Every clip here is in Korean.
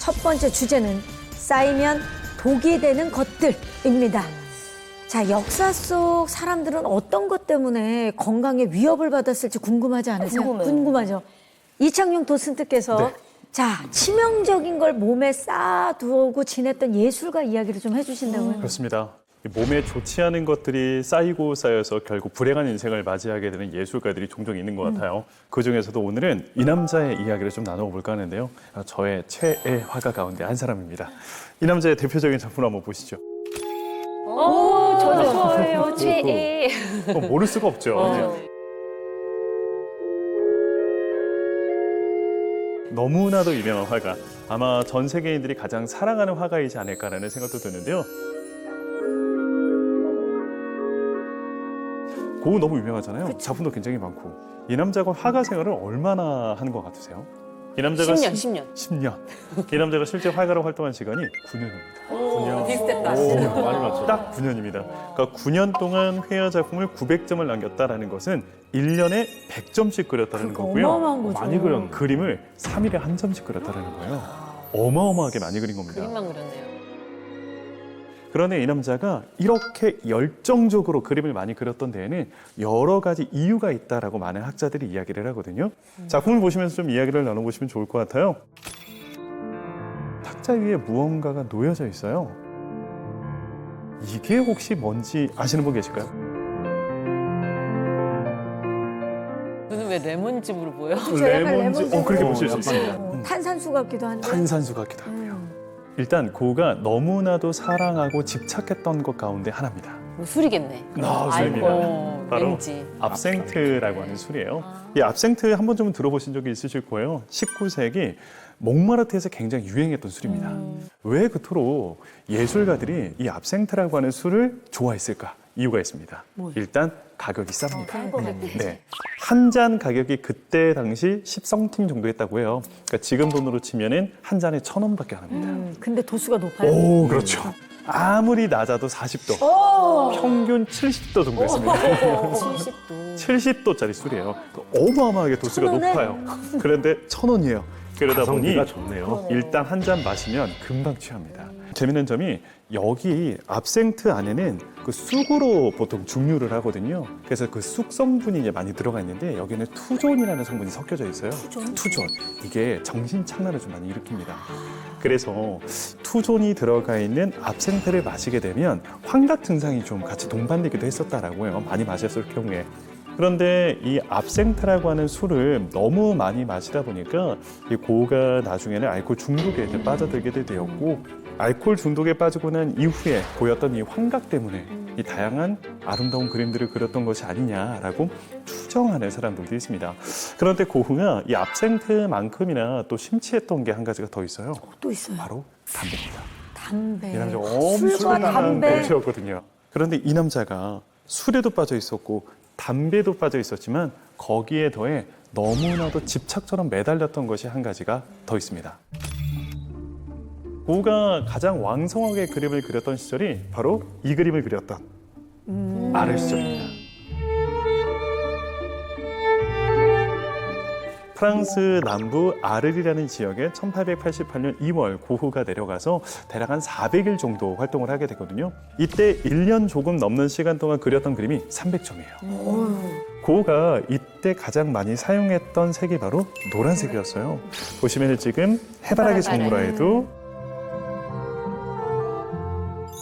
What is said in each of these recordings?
첫 번째 주제는 쌓이면 독이 되는 것들입니다. 자, 역사 속 사람들은 어떤 것 때문에 건강에 위협을 받았을지 궁금하지 않으세요? 궁금하죠. 이창용 도슨트께서 네. 자, 치명적인 걸 몸에 쌓아두고 지냈던 예술가 이야기를 좀 해주신다고요? 그렇습니다. 이 몸에 좋지 않은 것들이 쌓이고 쌓여서 결국 불행한 인생을 맞이하게 되는 예술가들이 종종 있는 것 같아요. 그중에서도 오늘은 이 남자의 이야기를 좀 나눠볼까 하는데요. 저의 최애 화가 가운데 한 사람입니다. 이 남자의 대표적인 작품 한번 보시죠. 오, 저도 좋아해요. 최애. 모를 수가 없죠. 네. 너무나도 유명한 화가, 아마 전 세계인들이 가장 사랑하는 화가이지 않을까라는 생각도 드는데요. 고흐 너무 유명하잖아요. 그쵸. 작품도 굉장히 많고. 이 남자가 화가 생활을 얼마나 하는 것 같으세요? 이 남자가 10년. 10년. 이 남자가 실제 화가로 활동한 시간이 9년입니다. 오, 비슷했다. 많이 맞죠. 딱 9년입니다. 그러니까 9년 동안 회화 작품을 900점을 남겼다라는 것은 1년에 100점씩 그렸다는 거고요. 어마어마한 거죠. 많이 그린 그림을 3일에 한 점씩 그렸다는 거예요. 어마어마하게 많이 그린 겁니다. 그림만 그렸네요. 그런데 이 남자가 이렇게 열정적으로 그림을 많이 그렸던 데에는 여러 가지 이유가 있다라고 많은 학자들이 이야기를 하거든요. 작품을 보시면서 좀 이야기를 나눠보시면 좋을 것 같아요. 탁자 위에 무언가가 놓여져 있어요. 이게 혹시 뭔지 아시는 분 계실까요? 눈은 왜 레몬즙으로 보여? 약간 레몬즙. 그렇게 보실 수 있습니다. 탄산수 같기도 한데. 탄산수 같기도 하고요. 일단 고흐가 너무나도 사랑하고 집착했던 것 가운데 하나입니다. 뭐 술이겠네. 술입니다. 알고, 바로 왠지. 압생트라고 하는 술이에요. 이 압생트 한 번쯤은 들어보신 적이 있으실 거예요. 19세기 몽마르트에서 굉장히 유행했던 술입니다. 왜 그토록 예술가들이 이 압생트라고 하는 술을 좋아했을까? 이유가 있습니다. 일단 가격이 쌉니다. 네. 한 잔 가격이 그때 당시 10성팅 정도 했다고 해요. 그러니까 지금 돈으로 치면은 한 잔에 1,000원밖에 안 합니다. 근데 도수가 높아요. 오, 그렇죠. 아무리 낮아도 40도, 평균 70도 정도 했습니다. 70도. 70도짜리 술이에요. 어마어마하게 도수가 1,000원에? 높아요. 그런데 1,000원이에요. 그러다 보니 가성비가 좋네요. 일단 한 잔 마시면 금방 취합니다. 재밌는 점이 여기 압생트 안에는 그 쑥으로 보통 증류를 하거든요. 그래서 그 쑥 성분이 이제 많이 들어가 있는데 여기는 투존이라는 성분이 섞여져 있어요. 투존. 이게 정신 착란을 좀 많이 일으킵니다. 그래서 투존이 들어가 있는 압생트를 마시게 되면 환각 증상이 좀 같이 동반되기도 했었다라고 해요. 많이 마셨을 경우에. 그런데 이 압생트라고 하는 술을 너무 많이 마시다 보니까 이 고흐가 나중에는 알코올 중독에 이제 빠져들게 되었고, 알코올 중독에 빠지고 난 이후에 보였던 이 환각 때문에 이 다양한 아름다운 그림들을 그렸던 것이 아니냐라고 추정하는 사람들도 있습니다. 그런데 고흐가 이 압생트만큼이나 또 심취했던 게 한 가지가 더 있어요. 또 있어요. 바로 담배입니다. 담배. 이 남자 술과 엄청난 담배. 배우였거든요. 그런데 이 남자가 술에도 빠져 있었고 담배도 빠져 있었지만 거기에 더해 너무나도 집착처럼 매달렸던 것이 한 가지가 더 있습니다. 고흐가 가장 왕성하게 그림을 그렸던 시절이 바로 이 그림을 그렸던 아르 시절입니다. 프랑스 남부 아르리라는 지역에 1888년 2월 고흐가 내려가서 대략 한 400일 정도 활동을 하게 되거든요. 이때 1년 조금 넘는 시간 동안 그렸던 그림이 300점이에요. 고흐가 이때 가장 많이 사용했던 색이 바로 노란색이었어요. 보시면 지금 해바라기 정물화에도,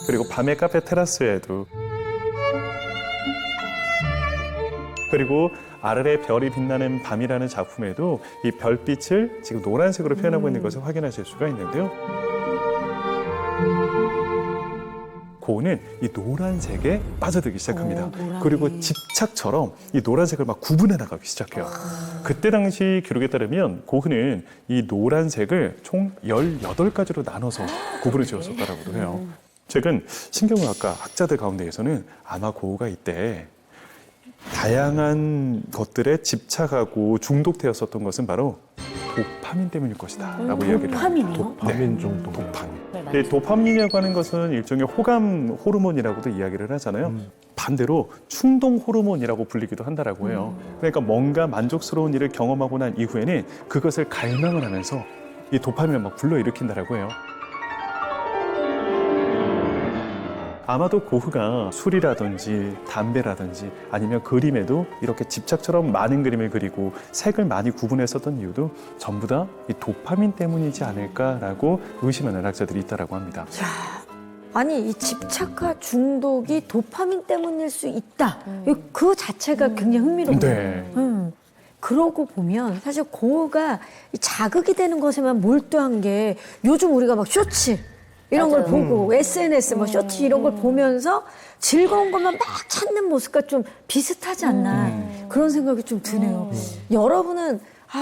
그리고 밤의 카페 테라스에도, 그리고 아르레 별이 빛나는 밤이라는 작품에도 이 별빛을 지금 노란색으로 표현하고 있는 것을 확인하실 수가 있는데요. 고흐는 이 노란색에 빠져들기 시작합니다. 그리고 집착처럼 이 노란색을 막 구분해 나가기 시작해요. 그때 당시 기록에 따르면 고흐는 이 노란색을 총 18가지로 나눠서 구분을 지었었다고 해요. 최근 신경의학과 학자들 가운데에서는 아마 고흐가 이때 다양한 것들에 집착하고 중독되었었던 것은 바로 도파민 때문일 것이다 라고 이야기를 합니다. 도파민 정도. 도파민. 네, 도파민이라고 하는 것은 일종의 호감 호르몬이라고도 이야기를 하잖아요. 반대로 충동 호르몬이라고 불리기도 한다라고 해요. 그러니까 뭔가 만족스러운 일을 경험하고 난 이후에는 그것을 갈망을 하면서 이 도파민을 막 불러일으킨다라고 해요. 아마도 고흐가 술이라든지 담배라든지 아니면 그림에도 이렇게 집착처럼 많은 그림을 그리고 색을 많이 구분했었던 이유도 전부 다 이 도파민 때문이지 않을까라고 의심하는 학자들이 있다라고 합니다. 아니 이 집착과 중독이 도파민 때문일 수 있다. 그 자체가 굉장히 흥미롭네요. 네. 그러고 보면 사실 고흐가 이 자극이 되는 것에만 몰두한 게 요즘 우리가 막 쇼츠 이런 걸 보고 SNS 뭐 쇼츠 이런 걸 보면서 즐거운 것만 막 찾는 모습과 좀 비슷하지 않나 그런 생각이 좀 드네요. 여러분은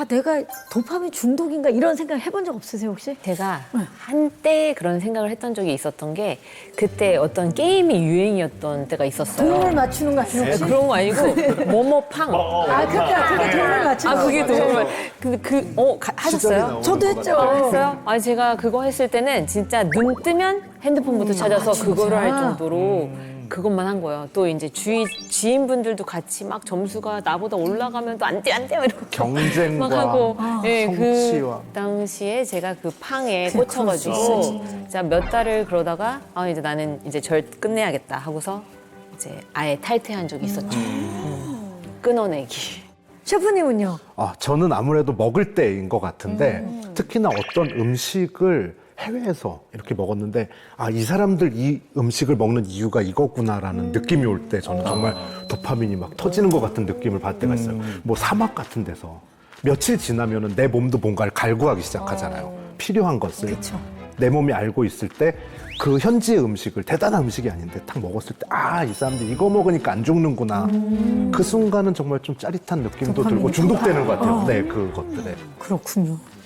내가 도파민 중독인가 이런 생각 해본 적 없으세요 혹시? 제가 한때 그런 생각을 했던 적이 있었던 게 그때 어떤 게임이 유행이었던 때가 있었어요. 돈을 맞추는 거 같은 혹시? 그런 거 아니고 뭐뭐팡. 그게 돈을 맞추는 거. 그게 정말 하셨어요? 저도 했죠. 했어요? 아니 제가 그거 했을 때는 진짜 눈 뜨면 핸드폰부터 찾아서 그거를 할 정도로 그것만 한 거예요. 또 이제 지인분들도 같이 막 점수가 나보다 올라가면 또 안 돼 이렇게 경쟁과 막 하고 성취와. 그 당시에 제가 그 팡에 꽂혀가지고 진짜 몇 달을 그러다가 이제 나는 이제 절 끝내야겠다 하고서 이제 아예 탈퇴한 적이 있었죠. 끊어내기. 셰프님은요? 저는 아무래도 먹을 때인 것 같은데 특히나 어떤 음식을 해외에서 이렇게 먹었는데 이 사람들 이 음식을 먹는 이유가 이거구나라는 느낌이 올 때 저는 정말 도파민이 막 터지는 것 같은 느낌을 받을 때가 있어요. 뭐 사막 같은 데서 며칠 지나면은 내 몸도 뭔가를 갈구하기 시작하잖아요. 필요한 것을. 그쵸. 내 몸이 알고 있을 때 그 현지의 음식을 대단한 음식이 아닌데 딱 먹었을 때 이 사람들 이거 먹으니까 안 죽는구나. 그 순간은 정말 좀 짜릿한 느낌도 도파민이 들고 중독되는 것 같아요. 네, 그것들에. 그렇군요.